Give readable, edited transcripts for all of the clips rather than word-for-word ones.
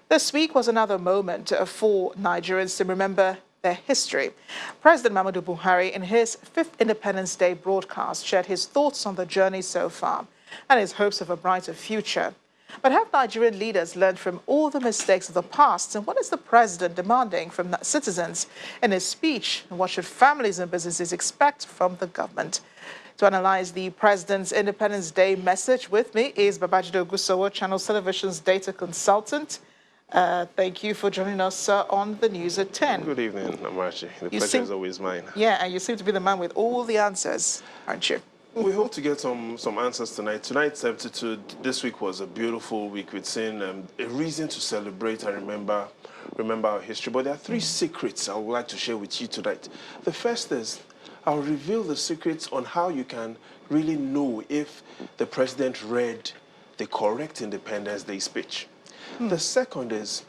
This week was another moment for Nigerians to remember their history. President Muhammadu Buhari, in his fifth Independence Day broadcast, shared his thoughts on the journey so far and his hopes of a brighter future. But have Nigerian leaders learned from all the mistakes of the past? And what is the president demanding from citizens in his speech? And what should families and businesses expect from the government? To analyze the president's Independence Day message, with me is Babajide Ogusowo, Channels Television's data consultant. Thank you for joining us on the news at 10. Good evening, Amachi. The pleasure is always mine. Yeah, and you seem to be the man with all the answers, aren't you? We hope to get some answers tonight. Tonight's episode, this week was a beautiful week. We've seen a reason to celebrate and remember our history. But there are three secrets I would like to share with you tonight. The first is, I'll reveal the secrets on how you can really know if the president read the correct Independence Day speech. The second is,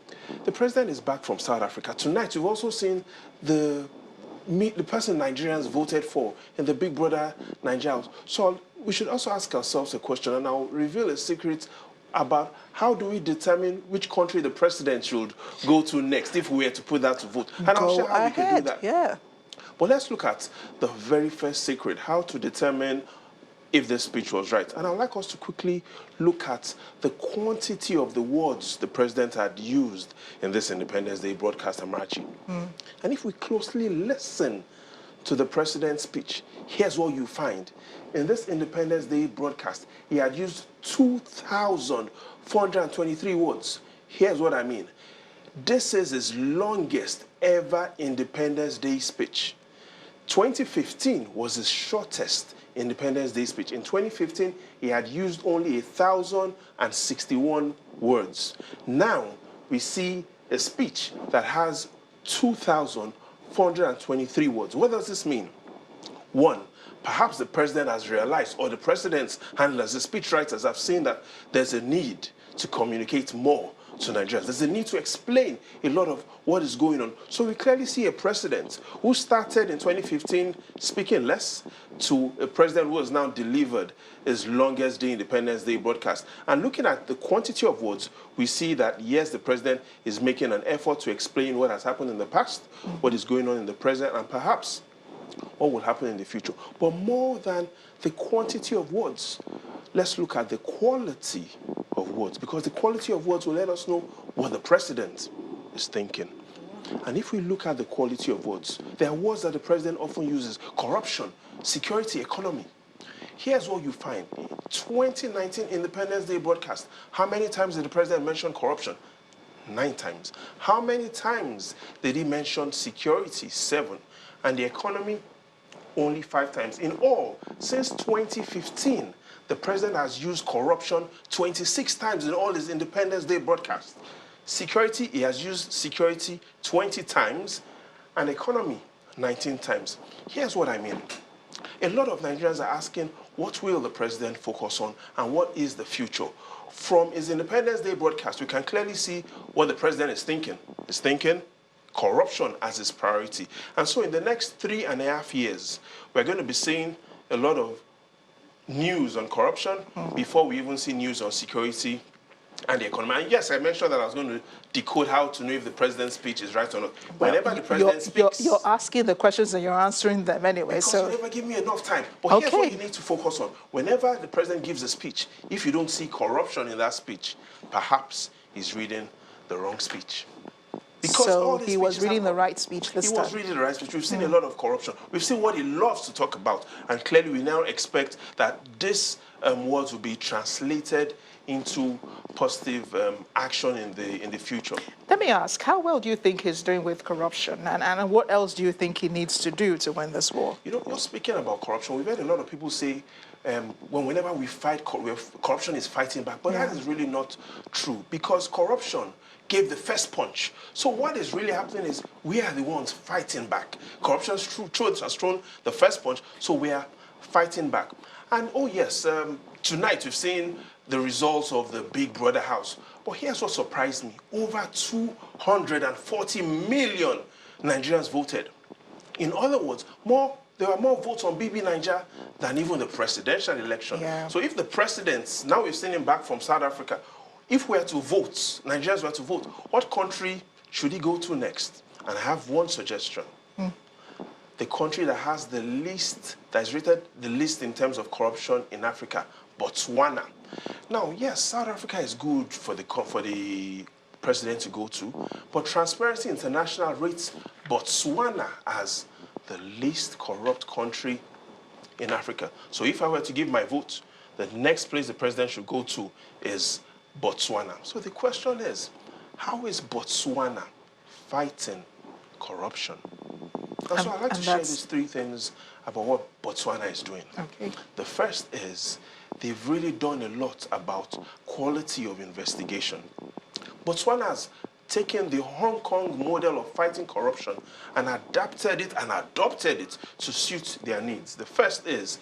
the president is back from South Africa. Tonight, we've also seen the person Nigerians voted for in the Big Brother Nigeria. So we should also ask ourselves a question, and I'll reveal a secret about how do we determine which country the president should go to next if we were to put that to vote. And I'll share how we can do that. Yeah. But let's look at the very first secret, how to determine if the speech was right. And I'd like us to quickly look at the quantity of the words the president had used in this Independence Day broadcast, Amachi. And if we closely listen to the president's speech, here's what you find. In this Independence Day broadcast, he had used 2,423 words. Here's what I mean. This is his longest ever Independence Day speech. 2015 was his shortest Independence Day speech. In 2015, he had used only 1,061 words. Now, we see a speech that has 2,423 words. What does this mean? One, perhaps the president has realized, or the president's handlers, the speechwriters have seen that there's a need to communicate more to Nigerians. There's a need to explain a lot of what is going on. So we clearly see a president who started in 2015 speaking less to a president who has now delivered his longest day Independence Day broadcast. And looking at the quantity of words, we see that, yes, the president is making an effort to explain what has happened in the past, what is going on in the present, and perhaps what will happen in the future. But more than the quantity of words, let's look at the quality of words, because the quality of words will let us know what the president is thinking. And if we look at the quality of words, there are words that the president often uses: corruption, security, economy. Here's what you find. 2019 Independence Day broadcast, how many times did the president mention corruption? 9 times. How many times did he mention security? 7. And the economy? Only 5 times. In all, since 2015, the president has used corruption 26 times in all his Independence Day broadcasts. Security, he has used security 20 times, and economy 19 times. Here's what I mean. A lot of Nigerians are asking, what will the president focus on, and what is the future? From his Independence Day broadcast, we can clearly see what the president is thinking. He's thinking corruption as his priority. And so in the next 3.5 years, we're going to be seeing a lot of news on corruption before we even see news on security and the economy. And yes, I mentioned that I was going to decode how to know if the president's speech is right or not. Whenever the president speaks... You're asking the questions and you're answering them anyway. Because so you never give me enough time. But here's what you need to focus on. Whenever the president gives a speech, if you don't see corruption in that speech, perhaps he's reading the wrong speech. Because so he was reading the right speech this time. He was reading the right speech. We've seen a lot of corruption. We've seen what he loves to talk about. And clearly we now expect that this words will be translated into positive action in the future. Let me ask, how well do you think he's doing with corruption? And what else do you think he needs to do to win this war? You know, you're speaking about corruption. We've heard a lot of people say, whenever we fight, corruption is fighting back. But that is really not true, because corruption gave the first punch. So what is really happening is we are the ones fighting back. Corruption's truth has thrown the first punch, so we are fighting back. And oh yes, tonight we've seen the results of the Big Brother house. But here's what surprised me. Over 240 million Nigerians voted. In other words, there were more votes on BB Niger than even the presidential election. Yeah. So if the president, now we've seen him back from South Africa, if we are to vote, Nigerians were to vote, what country should he go to next? And I have one suggestion. The country that has the least, that is rated the least in terms of corruption in Africa, Botswana. Now, yes, South Africa is good for the president to go to, but Transparency International rates Botswana as the least corrupt country in Africa. So if I were to give my vote, the next place the president should go to is Botswana. So the question is, how is Botswana fighting corruption? And so I'd like to share these three things about what Botswana is doing. Okay. The first is they've really done a lot about quality of investigation. Botswana has taken the Hong Kong model of fighting corruption and adapted it and adopted it to suit their needs. The first is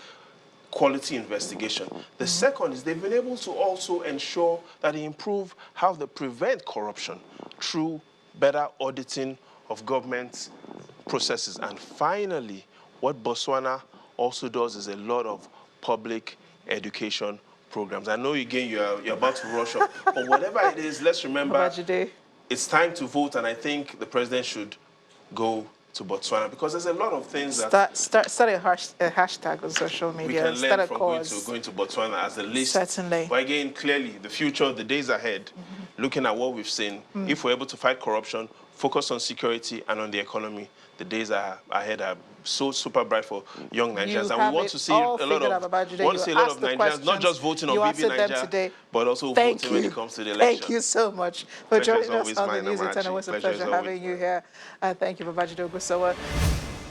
quality investigation. The second is they've been able to also ensure that they improve how they prevent corruption through better auditing of government processes. And finally, what Botswana also does is a lot of public education programs. I know again you're about to rush up, but whatever it is, let's remember it's time to vote, and I think the president should go to Botswana because there's a lot of things that start a hashtag on social media. We can learn from going to Botswana as the least. Certainly. But again, clearly, the future, the days ahead, looking at what we've seen, if we're able to fight corruption, focus on security and on the economy, the days ahead are so super bright for young Nigerians. And we want to see a lot of Nigerians not just voting on BB Nigeria, but also voting when it comes to the election. Thank you so much for joining us on the News at 10. It was a pleasure having you here. Thank you, Babajide Ogunsanya.